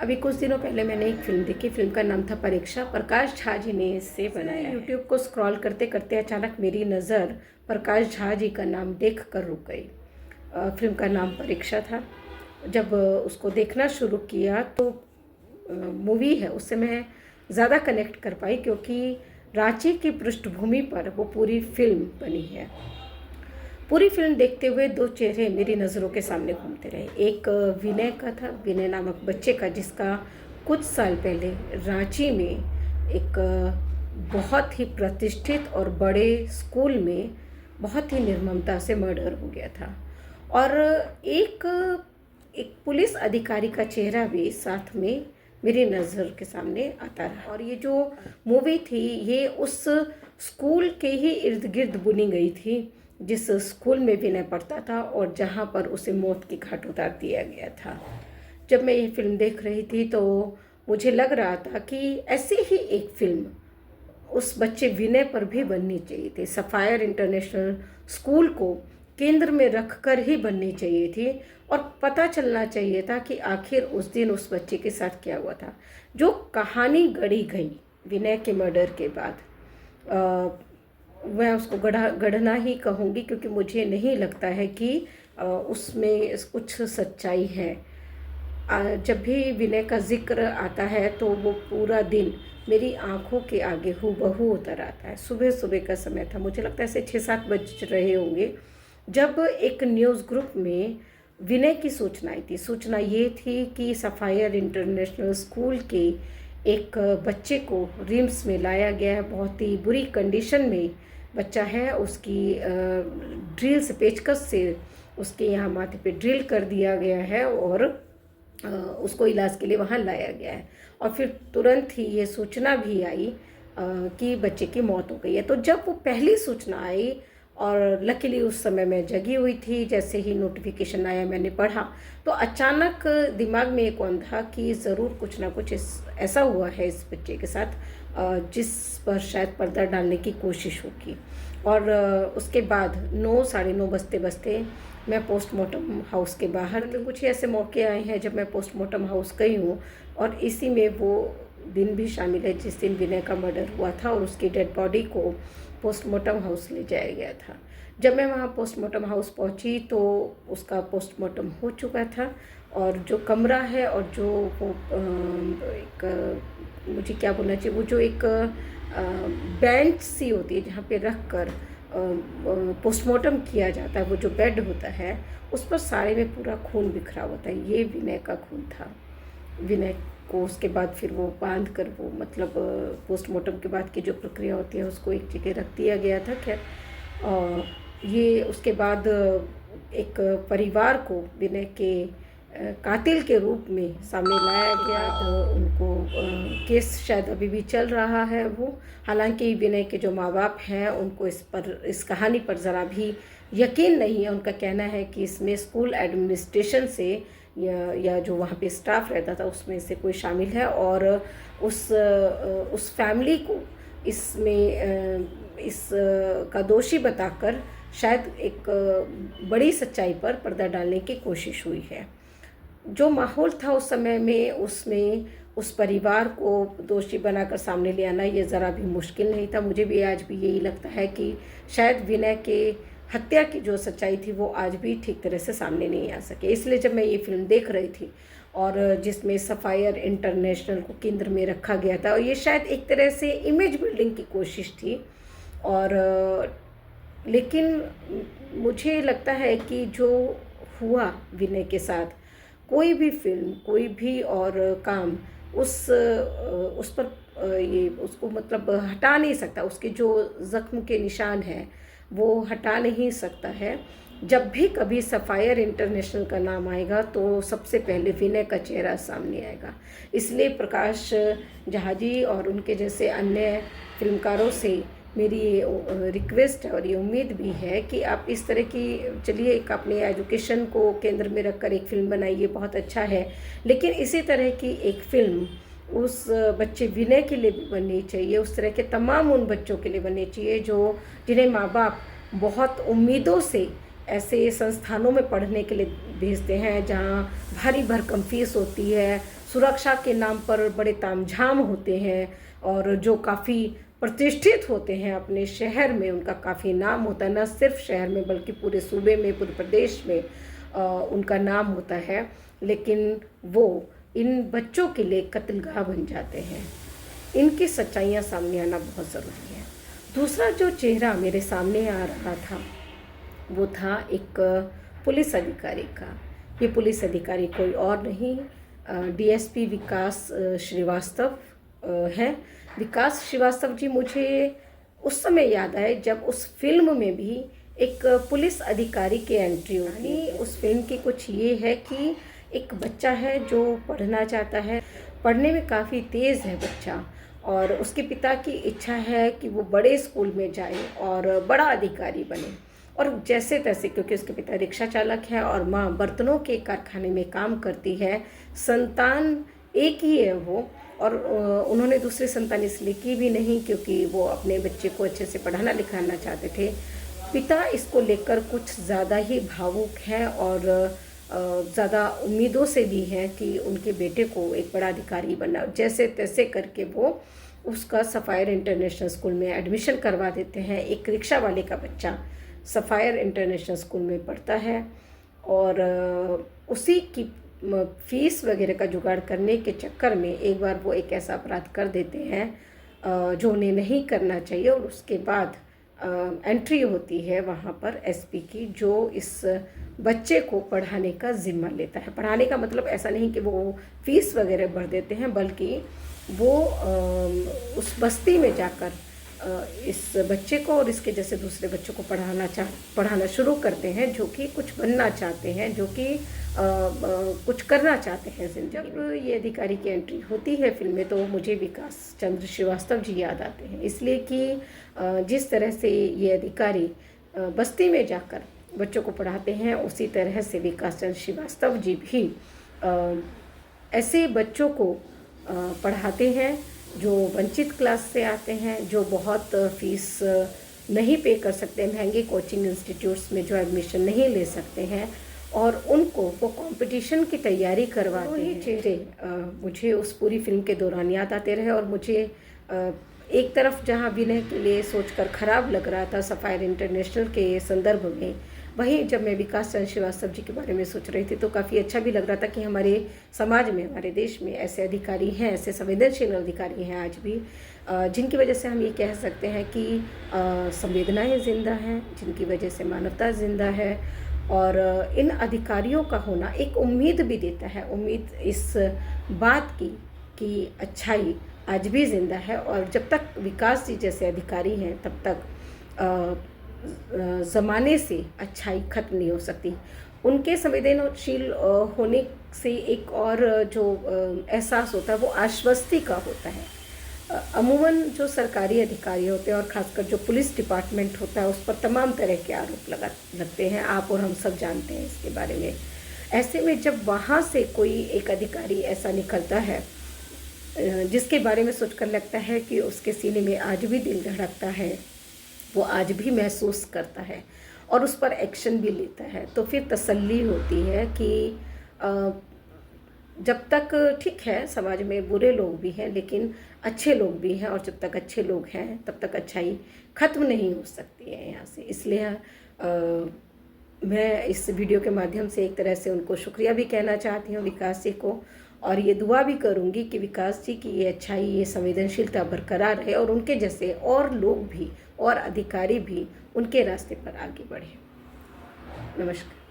अभी कुछ दिनों पहले मैंने एक फ़िल्म देखी। फ़िल्म का नाम था परीक्षा। प्रकाश झा जी ने इसे बनाया। यूट्यूब को स्क्रॉल करते करते अचानक मेरी नज़र प्रकाश झा जी का नाम देख कर रुक गई। फ़िल्म का नाम परीक्षा था। जब उसको देखना शुरू किया तो मूवी है उससे मैं ज़्यादा कनेक्ट कर पाई, क्योंकि रांची की पृष्ठभूमि पर वो पूरी फ़िल्म बनी है। पूरी फिल्म देखते हुए दो चेहरे मेरी नज़रों के सामने घूमते रहे। एक विनय का था, विनय नामक बच्चे का, जिसका कुछ साल पहले रांची में एक बहुत ही प्रतिष्ठित और बड़े स्कूल में बहुत ही निर्ममता से मर्डर हो गया था। और एक एक पुलिस अधिकारी का चेहरा भी साथ में मेरी नज़र के सामने आता रहा। और ये जो मूवी थी ये उस स्कूल के ही इर्द गिर्द बुनी गई थी जिस स्कूल में विनय पढ़ता था और जहाँ पर उसे मौत की घाट उतार दिया गया था। जब मैं ये फिल्म देख रही थी तो मुझे लग रहा था कि ऐसी ही एक फिल्म उस बच्चे विनय पर भी बननी चाहिए थी। सफ़ायर इंटरनेशनल स्कूल को केंद्र में रखकर ही बननी चाहिए थी और पता चलना चाहिए था कि आखिर उस दिन उस बच्चे के साथ क्या हुआ था। जो कहानी गढ़ी गई विनय के मर्डर के बाद, मैं उसको गढ़ना ही कहूँगी, क्योंकि मुझे नहीं लगता है कि उसमें कुछ सच्चाई है। जब भी विनय का जिक्र आता है तो वो पूरा दिन मेरी आंखों के आगे हूबहू उतर आता है। सुबह सुबह का समय था, मुझे लगता है ऐसे 6-7 बज रहे होंगे, जब एक न्यूज़ ग्रुप में विनय की सूचना आई थी। सूचना ये थी कि सफ़ायर इंटरनेशनल स्कूल के एक बच्चे को रिम्स में लाया गया है। बहुत ही बुरी कंडीशन में बच्चा है। उसकी ड्रिल से, पेचकस से उसके यहाँ माथे पे ड्रिल कर दिया गया है और उसको इलाज के लिए वहाँ लाया गया है। और फिर तुरंत ही ये सूचना भी आई कि बच्चे की मौत हो गई है। तो जब वो पहली सूचना आई, और लकीली उस समय मैं जगी हुई थी, जैसे ही नोटिफिकेशन आया मैंने पढ़ा तो अचानक दिमाग में एक था कि ज़रूर कुछ ना कुछ ऐसा हुआ है इस बच्चे के साथ जिस पर शायद पर्दा डालने की कोशिश होगी। और उसके बाद 9 साढ़े 9 बजते बजते मैं पोस्टमार्टम हाउस के बाहर, तो कुछ ऐसे मौके आए हैं जब मैं पोस्टमार्टम हाउस गई हूँ और इसी में वो दिन भी शामिल है जिस दिन विनय का मर्डर हुआ था और उसकी डेड बॉडी को पोस्टमार्टम हाउस ले जाया गया था। जब मैं वहाँ पोस्टमार्टम हाउस पहुँची तो उसका पोस्टमार्टम हो चुका था और जो कमरा है और जो वो एक, मुझे क्या बोलना चाहिए, वो जो एक बेंच सी होती है जहाँ पे रख कर पोस्टमार्टम किया जाता है, वो जो बेड होता है उस पर सारे में पूरा खून बिखरा होता है। ये विनय का खून था। विनय को उसके बाद फिर वो बांध कर, वो मतलब पोस्टमार्टम के बाद की जो प्रक्रिया होती है उसको एक जगह रख दिया गया था। खैर ये उसके बाद एक परिवार को विनय के कातिल के रूप में सामने लाया गया। तो उनको केस शायद अभी भी चल रहा है वो। हालांकि विनय के जो माँ बाप हैं उनको इस कहानी पर ज़रा भी यकीन नहीं है। उनका कहना है कि इसमें स्कूल एडमिनिस्ट्रेशन से या जो वहाँ पे स्टाफ रहता था उसमें से कोई शामिल है और उस फैमिली को इसमें इस का दोषी बताकर शायद एक बड़ी सच्चाई पर पर्दा डालने की कोशिश हुई है। जो माहौल था उस समय में, उसमें उस परिवार को दोषी बनाकर सामने ले आना ये ज़रा भी मुश्किल नहीं था। मुझे भी आज भी यही लगता है कि शायद विनय के हत्या की जो सच्चाई थी वो आज भी ठीक तरह से सामने नहीं आ सके। इसलिए जब मैं ये फिल्म देख रही थी और जिसमें सफ़ायर इंटरनेशनल को केंद्र में रखा गया था, और ये शायद एक तरह से इमेज बिल्डिंग की कोशिश थी। और लेकिन मुझे लगता है कि जो हुआ विनय के साथ, कोई भी फिल्म, कोई भी और काम उस पर ये उसको मतलब हटा नहीं सकता। उसके जो ज़ख्म के निशान हैं वो हटा नहीं सकता है। जब भी कभी सफ़ायर इंटरनेशनल का नाम आएगा तो सबसे पहले विनय का चेहरा सामने आएगा। इसलिए प्रकाश झा जी और उनके जैसे अन्य फिल्मकारों से मेरी ये रिक्वेस्ट है और ये उम्मीद भी है कि आप इस तरह की, चलिए एक अपने एजुकेशन को केंद्र में रखकर एक फ़िल्म बनाइए, बहुत अच्छा है, लेकिन इसी तरह की एक फ़िल्म उस बच्चे विनय के लिए भी बननी चाहिए। उस तरह के तमाम उन बच्चों के लिए बननी चाहिए जिन्हें माँ बाप बहुत उम्मीदों से ऐसे संस्थानों में पढ़ने के लिए भेजते हैं जहाँ भारी भरकम फीस होती है, सुरक्षा के नाम पर बड़े तामझाम होते हैं और जो काफ़ी प्रतिष्ठित होते हैं अपने शहर में, उनका काफ़ी नाम होता है, न सिर्फ शहर में बल्कि पूरे सूबे में, पूरे प्रदेश में उनका नाम होता है, लेकिन वो इन बच्चों के लिए कत्लगाह बन जाते हैं। इनकी सच्चाइयाँ सामने आना बहुत ज़रूरी है। दूसरा जो चेहरा मेरे सामने आ रहा था वो था एक पुलिस अधिकारी का। ये पुलिस अधिकारी कोई और नहीं, डीएसपी विकास श्रीवास्तव है। विकास श्रीवास्तव जी मुझे उस समय याद आए जब उस फिल्म में भी एक पुलिस अधिकारी की एंट्री होती है। उस फिल्म की कुछ ये है कि एक बच्चा है जो पढ़ना चाहता है, पढ़ने में काफ़ी तेज़ है बच्चा, और उसके पिता की इच्छा है कि वो बड़े स्कूल में जाए और बड़ा अधिकारी बने। और जैसे तैसे, क्योंकि उसके पिता रिक्शा चालक है और माँ बर्तनों के कारखाने में काम करती है, संतान एक ही है वो, और उन्होंने दूसरी संतान इसलिए की भी नहीं क्योंकि वो अपने बच्चे को अच्छे से पढ़ाना लिखाना चाहते थे। पिता इसको लेकर कुछ ज़्यादा ही भावुक है और ज़्यादा उम्मीदों से भी हैं कि उनके बेटे को एक बड़ा अधिकारी बनना। जैसे तैसे करके वो उसका सफ़ायर इंटरनेशनल स्कूल में एडमिशन करवा देते हैं। एक रिक्शा वाले का बच्चा सफ़ायर इंटरनेशनल स्कूल में पढ़ता है और उसी की फ़ीस वगैरह का जुगाड़ करने के चक्कर में एक बार वो एक ऐसा अपराध कर देते हैं जो उन्हें नहीं करना चाहिए, और उसके बाद एंट्री होती है वहाँ पर एसपी की, जो इस बच्चे को पढ़ाने का ज़िम्मा लेता है। पढ़ाने का मतलब ऐसा नहीं कि वो फ़ीस वगैरह भर देते हैं, बल्कि वो उस बस्ती में जाकर इस बच्चे को और इसके जैसे दूसरे बच्चों को पढ़ाना शुरू करते हैं, जो कि कुछ बनना चाहते हैं, जो कि कुछ करना चाहते हैं ज़िंदगी में। जब ये अधिकारी की एंट्री होती है फिल्म में, तो मुझे विकास चंद्र श्रीवास्तव जी याद आते हैं, इसलिए कि जिस तरह से ये अधिकारी बस्ती में जाकर बच्चों को पढ़ाते हैं, उसी तरह से विकास चंद्र श्रीवास्तव जी भी ऐसे बच्चों को पढ़ाते हैं जो वंचित क्लास से आते हैं, जो बहुत फीस नहीं पे कर सकते, महंगे कोचिंग इंस्टीट्यूट्स में जो एडमिशन नहीं ले सकते हैं, और उनको वो कंपटीशन की तैयारी करवाते हैं। चेहरे मुझे उस पूरी फिल्म के दौरान याद आते रहे, और मुझे एक तरफ जहां विनय के लिए सोचकर ख़राब लग रहा था सफ़ायर इंटरनेशनल के संदर्भ में, वहीं जब मैं विकास चंद्र श्रीवास्तव जी के बारे में सोच रही थी तो काफ़ी अच्छा भी लग रहा था कि हमारे समाज में, हमारे देश में ऐसे अधिकारी हैं, ऐसे संवेदनशील अधिकारी हैं आज भी, जिनकी वजह से हम ये कह सकते हैं कि संवेदनाएं ज़िंदा हैं, जिनकी वजह से मानवता ज़िंदा है। और इन अधिकारियों का होना एक उम्मीद भी देता है, उम्मीद इस बात की कि अच्छाई आज भी ज़िंदा है, और जब तक विकास जी जैसे अधिकारी हैं तब तक ज़माने से अच्छाई ख़त्म नहीं हो सकती। उनके संवेदनशील होने से एक और जो एहसास होता है वो आश्वस्ति का होता है। अमूमन जो सरकारी अधिकारी होते हैं और ख़ासकर जो पुलिस डिपार्टमेंट होता है, उस पर तमाम तरह के आरोप लगते हैं, आप और हम सब जानते हैं इसके बारे में। ऐसे में जब वहाँ से कोई एक अधिकारी ऐसा निकलता है जिसके बारे में सोचकर लगता है कि उसके सीने में आज भी दिल धड़कता है, वो आज भी महसूस करता है और उस पर एक्शन भी लेता है, तो फिर तसल्ली होती है कि जब तक ठीक है समाज में बुरे लोग भी हैं लेकिन अच्छे लोग भी हैं, और जब तक अच्छे लोग हैं तब तक अच्छाई ख़त्म नहीं हो सकती है यहाँ से। इसलिए मैं इस वीडियो के माध्यम से एक तरह से उनको शुक्रिया भी कहना चाहती हूँ, विकास जी को, और ये दुआ भी करूँगी कि विकास जी की ये अच्छाई, ये संवेदनशीलता बरकरार रहे और उनके जैसे और लोग भी और अधिकारी भी उनके रास्ते पर आगे बढ़े। नमस्कार।